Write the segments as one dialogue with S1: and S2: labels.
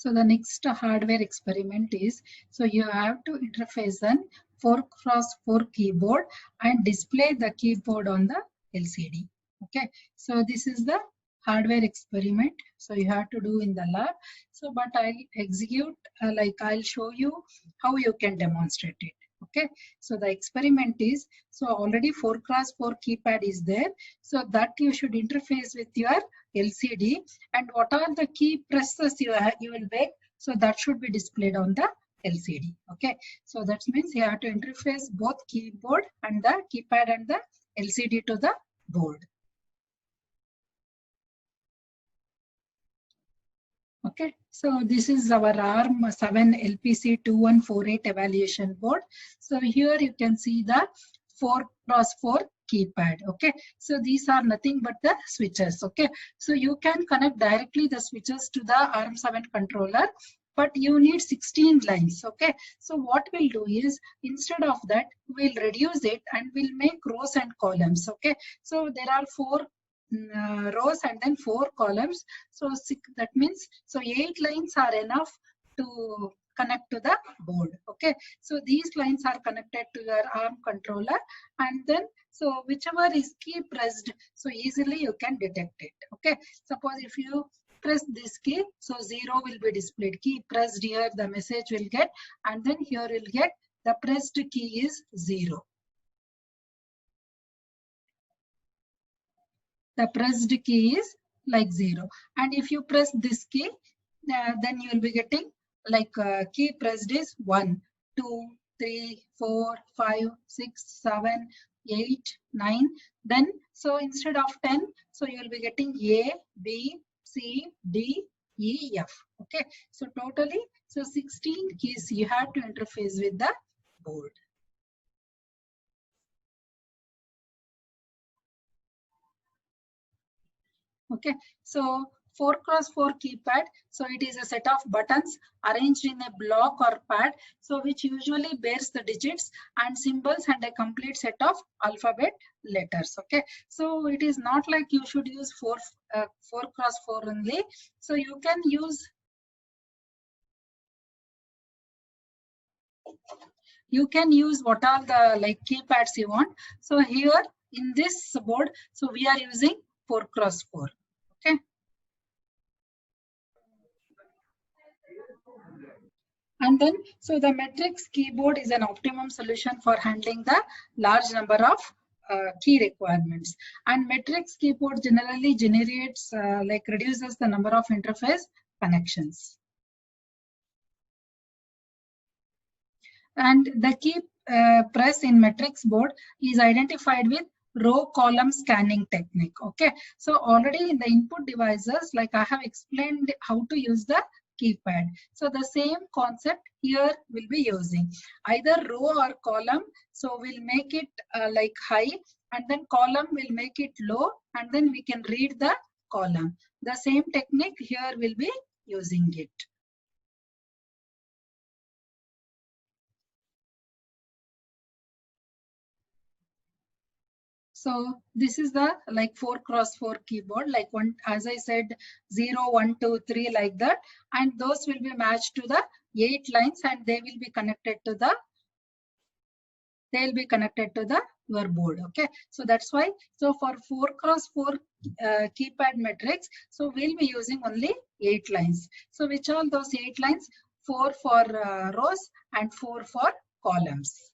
S1: So the next hardware experiment is, so you have to interface an 4x4 keyboard and display the keyboard on the LCD. Okay, so this is the hardware experiment. So you have to do in the lab. So, but I'll execute, I'll show you how you can demonstrate it. Okay, so the experiment is, so already 4x4 keypad is there. So that you should interface with your LCD, and what are the key presses you will make, so that should be displayed on the LCD. Okay, so that means you have to interface both keyboard and the keypad and the LCD to the board. Okay, so this is our ARM7 LPC2148 evaluation board. So here you can see the 4x4 keypad. Okay, so these are nothing but the switches. Okay, so you can connect directly the switches to the ARM7 controller, but you need 16 lines. Okay, so what we'll do is, instead of that, we'll reduce it and we'll make rows and columns. Okay, so there are 4 rows and then 4 columns. So that means, so 8 lines are enough to connect to the board. Okay, so these lines are connected to your ARM controller, and then so whichever is key pressed, so easily you can detect it. Okay, suppose if you press this key, so 0 will be displayed. Key pressed here, the message will get, and then here you'll get the pressed key is 0. The pressed key is like 0. And if you press this key, then you will be getting like key pressed is 1, 2, 3, 4, 5, 6, 7, 8, 9. Then, so instead of 10, so you will be getting A, B, C, D, E, F. Okay, so totally, so 16 keys you have to interface with the board. Okay, so 4x4 keypad, so it is a set of buttons arranged in a block or pad, so which usually bears the digits and symbols and a complete set of alphabet letters. Okay, so it is not like you should use 4x4 only, so you can use what are the like keypads you want. So here in this board, so we are using 4x4. Okay. And then, so the Matrix keyboard is an optimum solution for handling the large number of key requirements. And Matrix keyboard generally generates, reduces the number of interface connections. And the key press in Matrix board is identified with row column scanning technique. Okay, so already in the input devices, like I have explained how to use the keypad. So the same concept here will be using either row or column. So we'll make it like high, and then column will make it low, and then we can read the column. The same technique here will be using it. So this is the like 4x4 keyboard, like one, as I said, 0, 1, 2, 3 like that, and those will be matched to the 8 lines, and they will be connected to the your board. Okay, so that's why, so for 4x4 keypad Matrix, so we'll be using only 8 lines. So which are those 8 lines? 4 for rows and 4 for columns.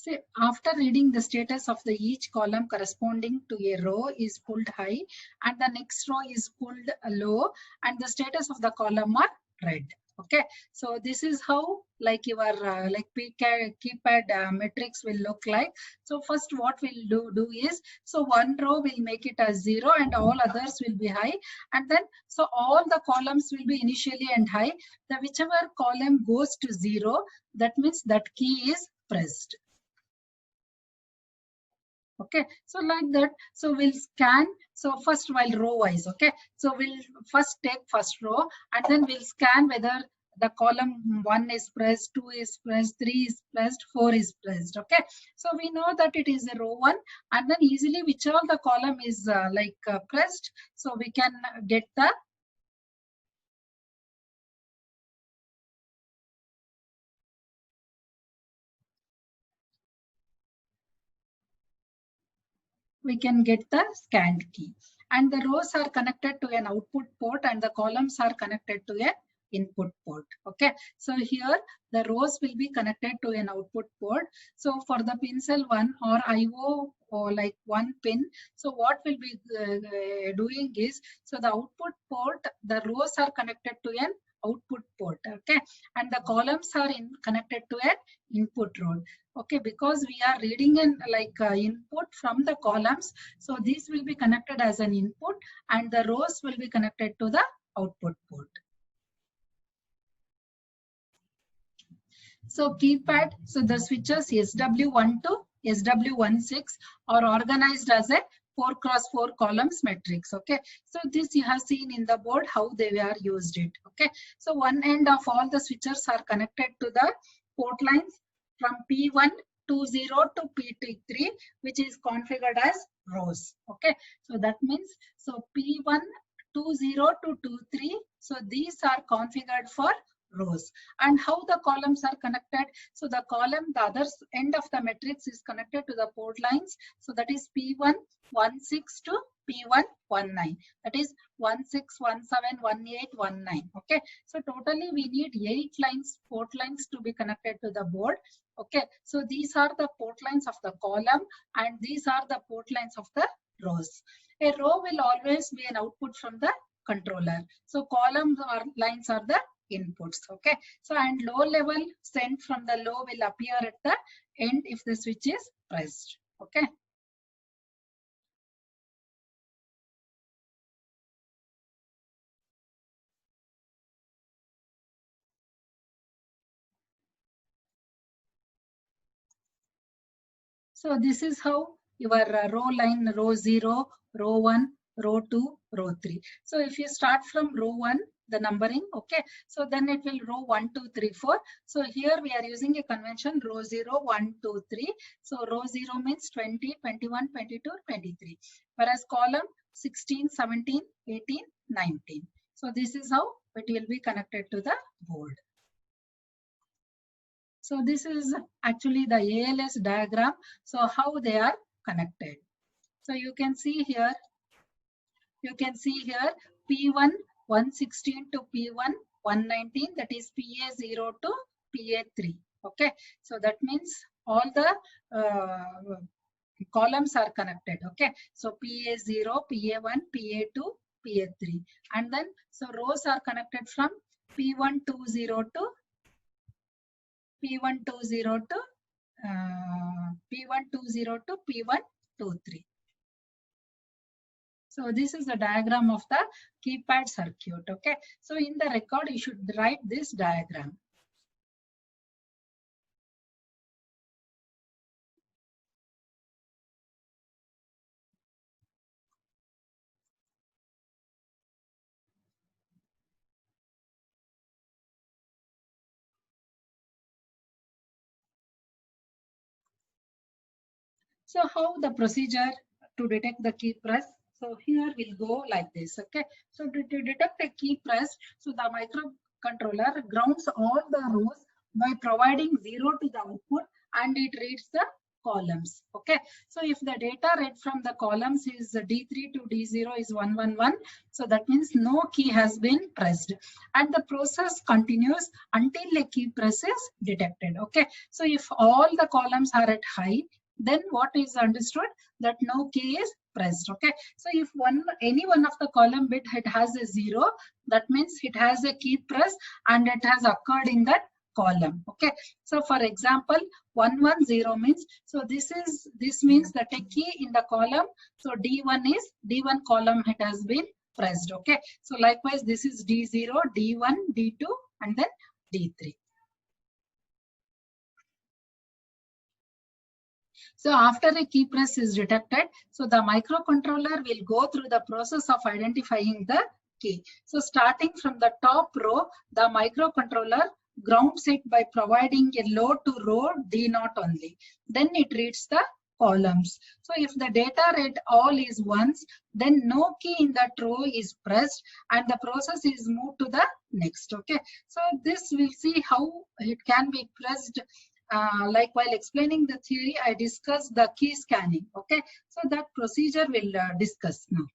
S1: So after reading, the status of each column corresponding to a row is pulled high, and the next row is pulled low, and the status of the column are red. Okay, so this is how like your keypad matrix will look like. So first what we'll do is, so one row will make it as 0 and all others will be high, and then so all the columns will be initially and high. The whichever column goes to 0, that means that key is pressed. Okay, so like that, so we'll scan. So first while row wise, okay, so we'll first take first row and then we'll scan whether the column 1 is pressed, 2 is pressed, 3 is pressed, 4 is pressed. Okay, so we know that it is a row 1, and then easily which all the column is pressed, so we can get the scanned key. And the rows are connected to an output port and the columns are connected to an input port. Okay, so here the rows will be connected to an output port. So for the pin cell 1 or IO or like one pin, so what we'll be doing is, so the output port, the rows are connected to an output port, okay, and the columns are connected to an input row. Okay, because we are reading in input from the columns, so these will be connected as an input and the rows will be connected to the output port. So keypad, so the switches SW1 to SW16 are organized as a 4x4 columns matrix. Okay, so this you have seen in the board how they are used it. Okay, so one end of all the switches are connected to the port lines from P1 20 to P3, which is configured as rows. Okay, so that means, so P1 20 to 23, so these are configured for rows. And how the columns are connected, so the column, the other end of the matrix is connected to the port lines, so that is P1 16 to P1 19, that is 16 17 18 19. Okay, so totally we need 8 lines, port lines to be connected to the board. Okay, so these are the port lines of the column and these are the port lines of the rows. A row will always be an output from the controller, so columns or lines are the inputs. Okay, so and low level sent from the low will appear at the end if the switch is pressed. Okay, so this is how your row line, row 0, row 1, row 2, row 3. So if you start from row 1, the numbering, okay, so then it will row 1 2 3 4. So here we are using a convention row 0 1 2 3. So row 0 means 20 21 22 23, whereas column 16 17 18 19. So this is how it will be connected to the board. So this is actually the ALS diagram, so how they are connected. So you can see here P1 116 to P1 119, that is PA0 to PA3. Okay, so that means all the columns are connected. Okay, so PA0, PA1, PA2, PA3, and then so rows are connected from P120 to P120 to P120 to P123. So this is the diagram of the keypad circuit. Okay, so in the record you should write this diagram. So how the procedure to detect the key press? So here we'll go like this. Okay, so to detect a key press, so the microcontroller grounds all the rows by providing 0 to the output and it reads the columns. Okay, so if the data read from the columns is D3 to D0 is 111, so that means no key has been pressed, and the process continues until a key press is detected. Okay, so if all the columns are at high, then what is understood? That no key is pressed. Okay, so if any one of the column bit it has a 0, that means it has a key press and it has occurred in that column. Okay, so for example 110 means, so this means that a key in the column, so D1 column it has been pressed. Okay, so likewise this is D0, D1, D2 and then D3. So after a key press is detected, so the microcontroller will go through the process of identifying the key. So starting from the top row, the microcontroller grounds it by providing a load to row D0 only. Then it reads the columns. So if the data rate all is ones, then no key in that row is pressed and the process is moved to the next. Okay, so this we'll see how it can be pressed. Like while explaining the theory, I discussed the key scanning. Okay, so that procedure we'll discuss now.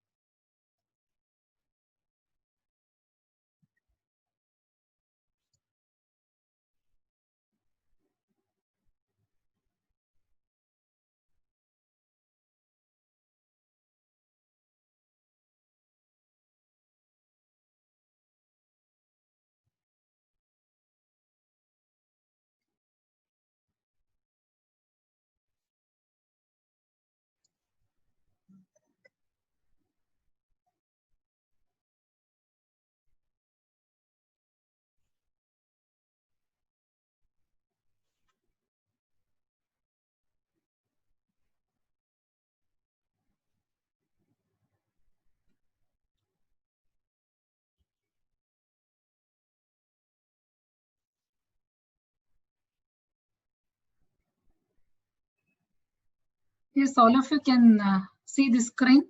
S1: Yes, all of you can see the screen.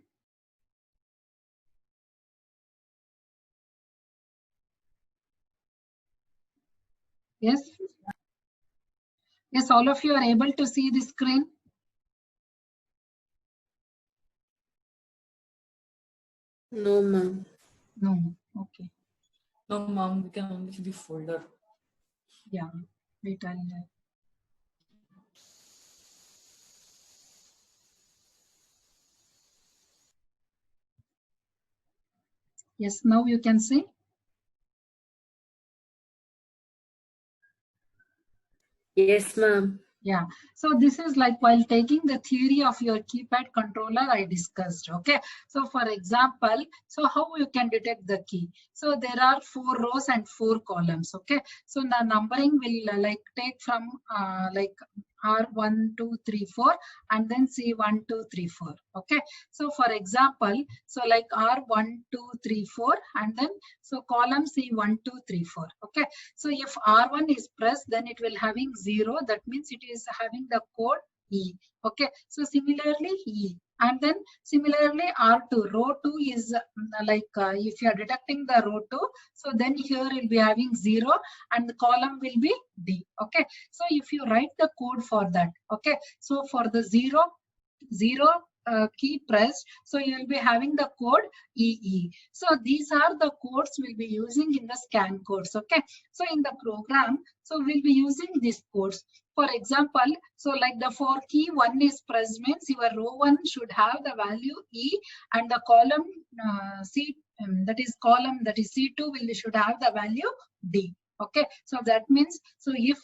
S1: Yes. Yes, all of you are able to see the screen.
S2: No, ma'am.
S1: No. Okay.
S3: No, ma'am, we can only see the folder.
S1: Yeah. Wait, I'll. Yes, now you can see.
S2: Yes, ma'am.
S1: Yeah, so this is like while taking the theory of your keypad controller I discussed. Okay, so for example, so how you can detect the key? So there are 4 rows and 4 columns. Okay, so the numbering will like take from like R1, 2, 3, 4 and then C1, 2, 3, 4. Okay, so for example, so like R1, 2, 3, 4 and then so column C1, 2, 3, 4. Okay, so if R1 is pressed, then it will having 0. That means it is having the code E. Okay. So similarly E. And then similarly R2. Row 2 is if you are detecting the row 2, so then here will be having 0 and the column will be D. Okay. So if you write the code for that. Okay. So for the 0 key pressed, so you will be having the code EE. So these are the codes we'll be using in the scan codes. Okay, so in the program, so we'll be using these codes. For example, so like the for key 1 is pressed means your row 1 should have the value E and the column C that is C2 will should have the value D. Okay, so that means so if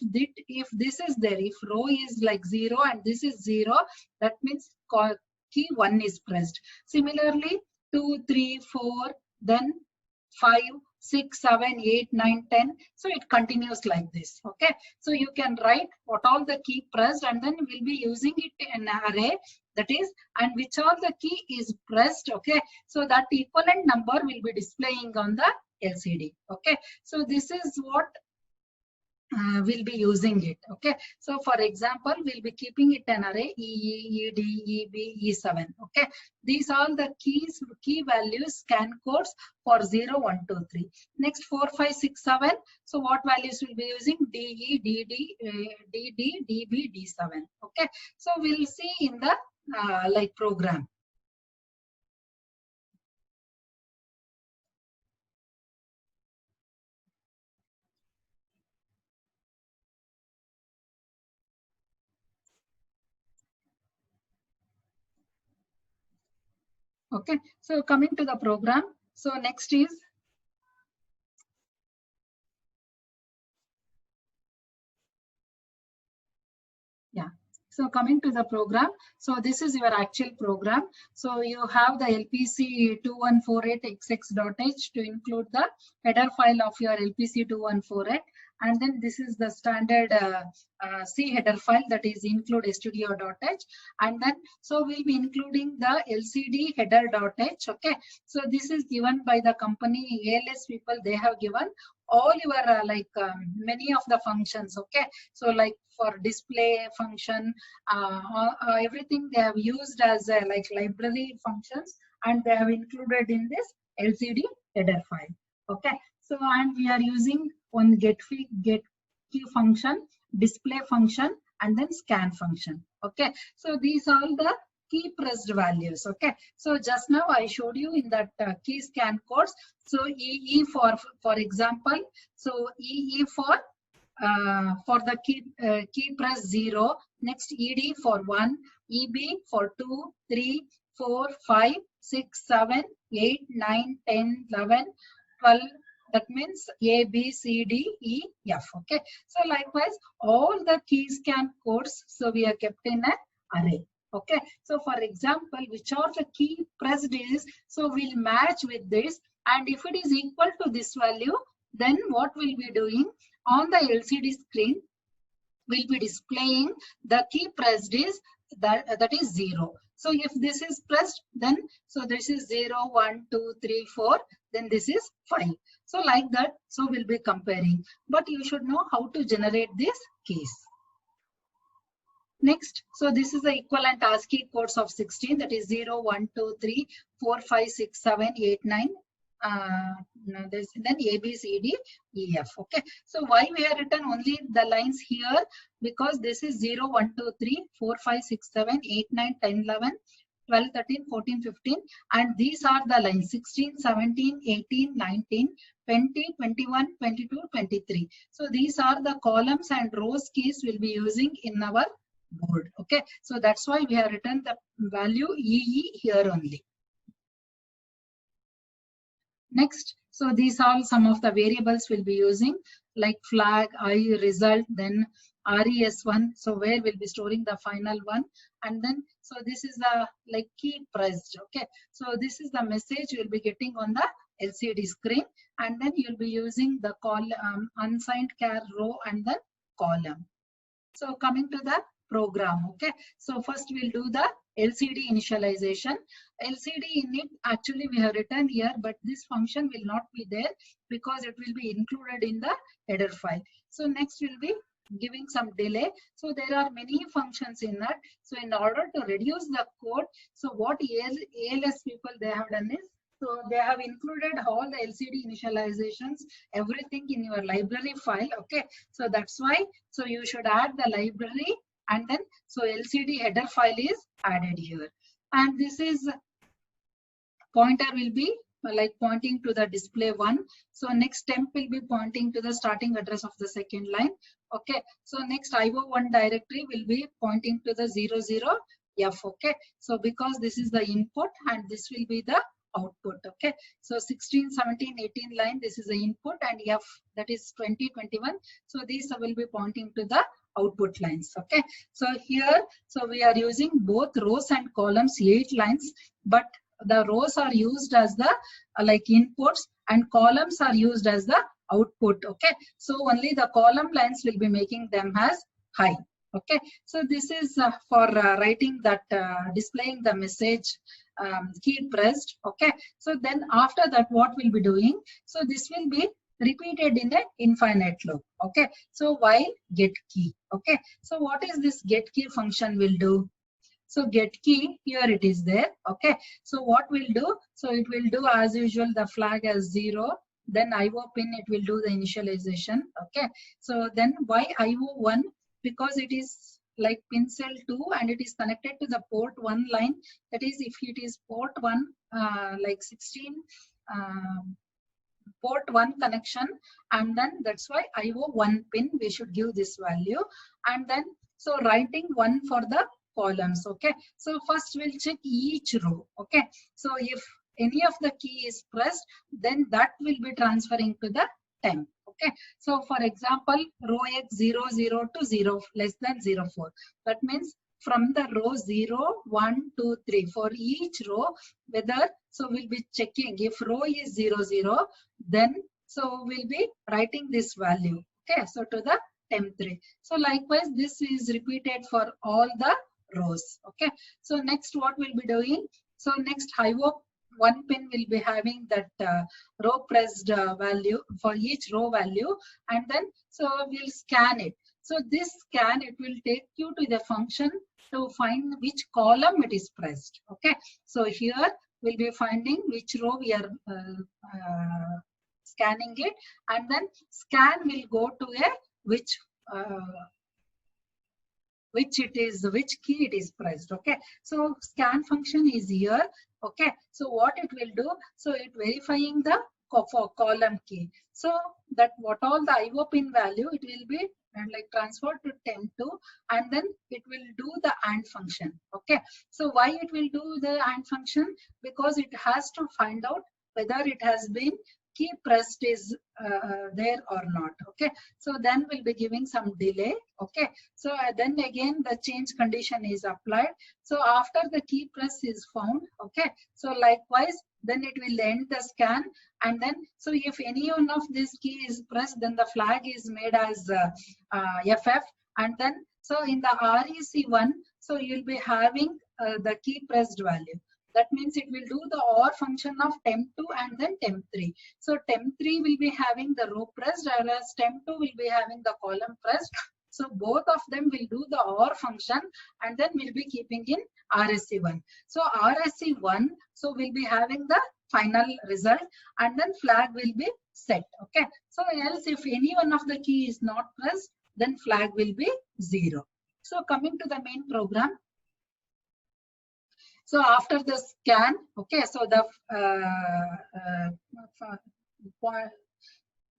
S1: this is there, if row is like 0 and this is 0, that means key 1 is pressed. Similarly 2, 3, 4, then 5, 6, 7, 8, 9, 10. So it continues like this. Okay, so you can write what all the key pressed and then we'll be using it in an array, that is, and which all the key is pressed. Okay, so that equivalent number will be displaying on the LCD. Okay, so this is what we'll be using it. Okay, so for example, we'll be keeping it an array EE, ED, EB, E7. Okay, these are the key values, scan codes for 0, 1, 2, 3. Next 4, 5, 6, 7. So what values we'll be using? DE, DD, DD, DB, D7. Okay, so we'll see in the like program. Okay, so coming to the program. So next is so coming to the program. So this is your actual program. So you have the LPC 2148xx.h to include the header file of your LPC 2148. And then this is the standard C header file, that is include studio.h. And then so we'll be including the LCD header.h. Okay, so this is given by the company ALS people. They have given all your many of the functions. Okay, so like for display function, everything they have used as like library functions, and they have included in this LCD header file. Okay, so and we are using one get key function, display function, and then scan function. Okay, so these are the key pressed values. Okay, so just now I showed you in that key scan codes. So EE for example, so EE for the key press 0, next ED for 1, EB for 2, 3, 4, 5, 6, 7, 8, 9, 10, 11, 12. That means A, B, C, D, E, F. Okay. So likewise, all the key scan codes, so we are kept in an array. Okay. So for example, which are the key pressed is, so we'll match with this, and if it is equal to this value, then what we'll be doing on the LCD screen, we'll be displaying the key pressed is that is 0. So if this is pressed, then so this is 0, 1, 2, 3, 4, then this is 5. So like that, so we'll be comparing. But you should know how to generate these keys. Next, so this is the equivalent ASCII codes of 16, that is 0, 1, 2, 3, 4, 5, 6, 7, 8, 9. Then A, B, C, D, E, F. Okay, so why we have written only the lines here? Because this is 0, 1, 2, 3, 4, 5, 6, 7, 8, 9, 10, 11, 12, 13, 14, 15, and these are the lines 16, 17, 18, 19, 20, 21, 22, 23. So these are the columns and rows keys we'll be using in our board. Okay, so that's why we have written the value EE here only. Next, so these are some of the variables we'll be using, like flag, I, result, then res1, so where we'll be storing the final one, and then so this is the like key pressed. Okay, so this is the message you'll be getting on the LCD screen, and then you'll be using the unsigned char row and the column. So coming to the program. Okay, so first we'll do the LCD initialization. LCD init, actually we have written here, but this function will not be there because it will be included in the header file. So next we'll be giving some delay. So there are many functions in that. So in order to reduce the code, so what ALS people they have done is, so they have included all the LCD initializations, everything in your library file. Okay, so that's why, so you should add the library, and then so LCD header file is added here, and this is pointer will be like pointing to the display 1. So next temp will be pointing to the starting address of the second line. Okay, so next IO1 directory will be pointing to the 00F. Okay, so because this is the input and this will be the output. Okay, so 16, 17, 18 line, this is the input, and F, that is 20, 21. So these will be pointing to the output lines. Okay, so here, so we are using both rows and columns, 8 lines, but the rows are used as the like inputs and columns are used as the output. Okay, so only the column lines will be making them as high. Okay, so this is for writing that displaying the message key pressed. Okay, so then after that what we'll be doing, so this will be repeated in an infinite loop. Okay, so while get key. Okay, so what is this get key function will do? So get key, here it is there. Okay, so what we'll do, so it will do as usual the flag as 0, then IO pin it will do the initialization. Okay, so then why IO1? Because it is like pin cell 2 and it is connected to the port 1 line. That is, if it is port 1 like 16 port 1 connection, and then that's why IO1 pin we should give this value, and then so writing 1 for the columns. Okay, so first we'll check each row. Okay, so if any of the key is pressed, then that will be transferring to the temp. Okay, so for example, row X 0, 0 to 0 less than 0, 4. That means from the row 0, 1, 2, 3 for each row, whether, so we'll be checking if row is 0, 0, then so we'll be writing this value. Okay, so to the temp3. So likewise, this is repeated for all the rows. Okay, so next what we'll be doing, so next IO one pin will be having that row pressed value for each row value, and then so we'll scan it. So this scan, it will take you to the function to find which column it is pressed. Okay, so here we'll be finding which row we are scanning it, and then scan will go to a which key it is pressed. Okay, so scan function is here. Okay, so what it will do, so it verifying the for column key, so that what all the IO pin value, it will be like transferred to temp2, and then it will do the AND function. Okay, so why it will do the AND function? Because it has to find out whether it has been key pressed is there or not. Okay, so then we'll be giving some delay. Okay, so then again the change condition is applied. So after the key press is found, okay, so likewise then it will end the scan, and then so if any one of this key is pressed, then the flag is made as FF, and then so in the REC1, so you'll be having the key pressed value. That means it will do the OR function of temp2 and then temp3. So temp3 will be having the row pressed, whereas temp2 will be having the column pressed. So both of them will do the OR function, and then we'll be keeping in RSC1. So RSC1, so we'll be having the final result, and then flag will be set. Okay, so else if any one of the key is not pressed, then flag will be 0. So coming to the main program. So after the scan, okay, so the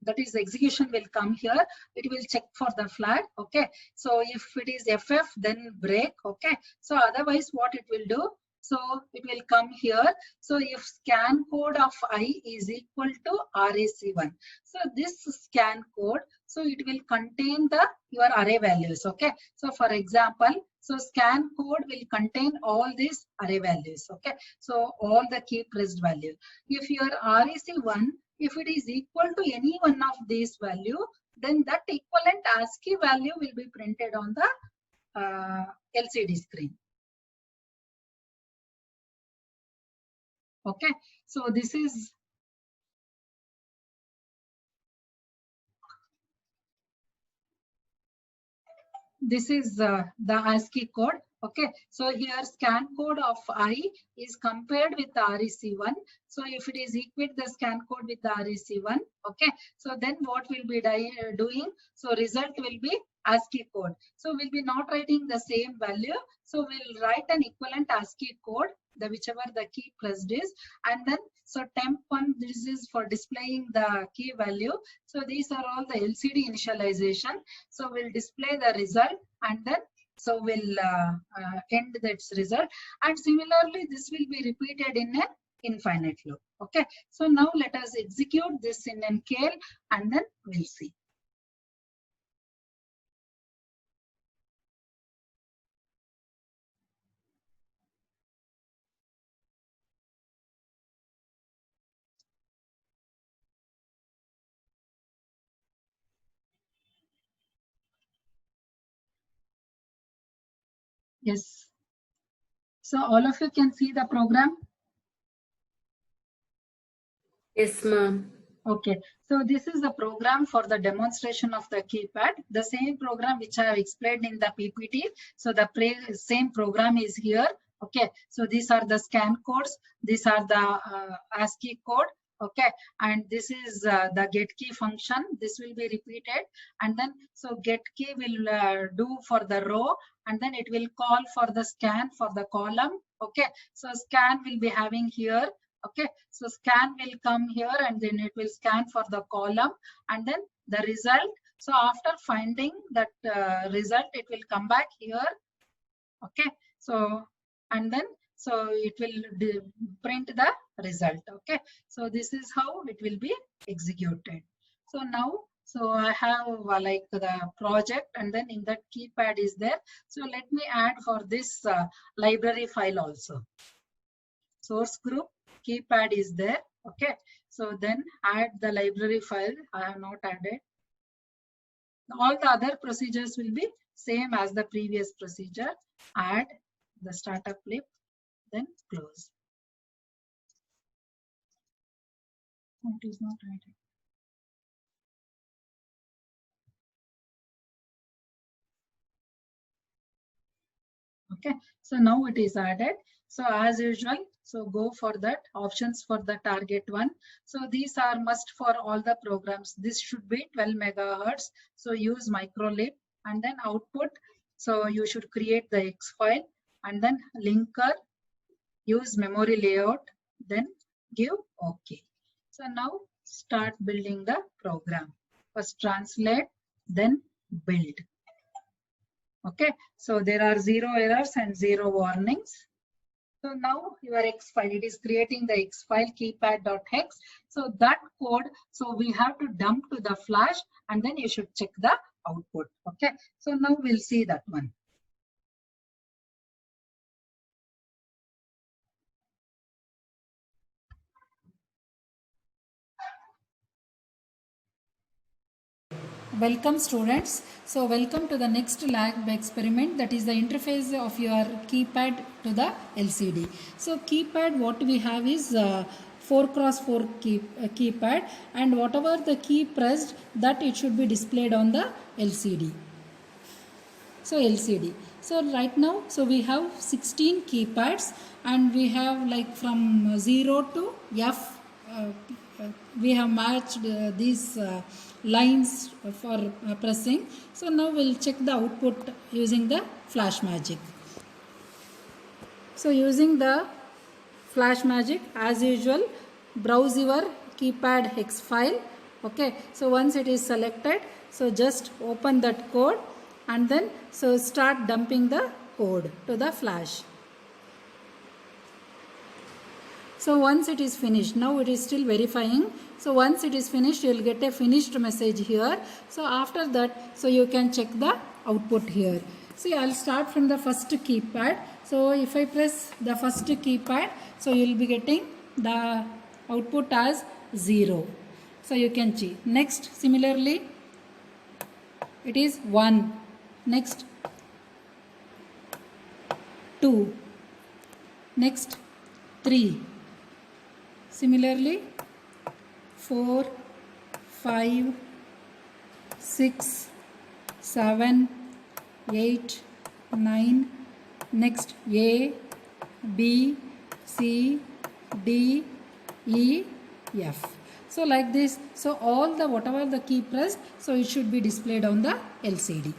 S1: that is execution will come here. It will check for the flag. Okay, so if it is FF, then break. Okay, so otherwise what it will do, so it will come here. So if scan code of I is equal to RAC1, so this scan code, so it will contain the your array values. Okay, so for example, so scan code will contain all these array values. Okay, so all the key pressed value. If your RAC1, if it is equal to any one of these value, then that equivalent ASCII value will be printed on the LCD screen. Okay, so this is the ASCII code. Okay, so here scan code of I is compared with the REC1. So if it is equal the scan code with the REC1, okay, so then what we'll be doing, so result will be ASCII code. So we'll be not writing the same value. So we'll write an equivalent ASCII code, the whichever the key pressed is, and then so temp1, this is for displaying the key value. So these are all the LCD initialization. So we'll display the result, and then so we'll end its result. And similarly, this will be repeated in an infinite loop. Okay, so now let us execute this in NKL, and then we'll see. Yes. So all of you can see the program?
S2: Yes, ma'am.
S1: Okay. So this is the program for the demonstration of the keypad. The same program which I have explained in the PPT. So the same program is here. Okay. So these are the scan codes. These are the ASCII code. Okay, and this is the get key function. This will be repeated, and then so get key will do for the row, and then it will call for the scan for the column. Okay, so scan will be having here. Okay, so scan will come here, and then it will scan for the column, and then the result. So after finding that result, it will come back here. Okay, so and then so it will print the result. Okay, so this is how it will be executed. So now, so I have like the project, and then in that keypad is there. So let me add for this library file also. Source group keypad is there. Okay, so then add the library file. I have not added. All the other procedures will be same as the previous procedure. Add the startup lib, then close. It is not added. Okay, so now it is added. So as usual, so go for that options for the target one. So these are must for all the programs. This should be 12 megahertz. So use microlib, and then output. So you should create the X file, and then linker, use memory layout, then give OK. So now start building the program. First translate, then build. Okay, so there are 0 errors and 0 warnings. So now your X file, it is creating the X file keypad.hex. So that code, so we have to dump to the flash, and then you should check the output. Okay, so now we'll see that one.
S4: Welcome students. So welcome to the next lab experiment, that is the interface of your keypad to the LCD. So keypad, what we have is 4x4 keypad, and whatever the key pressed, that it should be displayed on the LCD. So LCD. So right now, so we have 16 keypads, and we have like from 0 to F. We have matched these lines for pressing. So now we'll check the output using the Flash Magic. So using the Flash Magic, as usual, browse your keypad hex file. Okay, so once it is selected, so just open that code, and then so start dumping the code to the flash. So once it is finished, now it is still verifying. So once it is finished, you will get a finished message here. So after that, so you can check the output here. See, I'll start from the first keypad. So if I press the first keypad, so you will be getting the output as 0. So you can see. Next, similarly, it is 1. Next, 2. Next, 3. Similarly, 4, 5, 6, 7, 8, 9. Next, A, B, C, D, E, F. So like this, so all the whatever the key pressed, so it should be displayed on the LCD.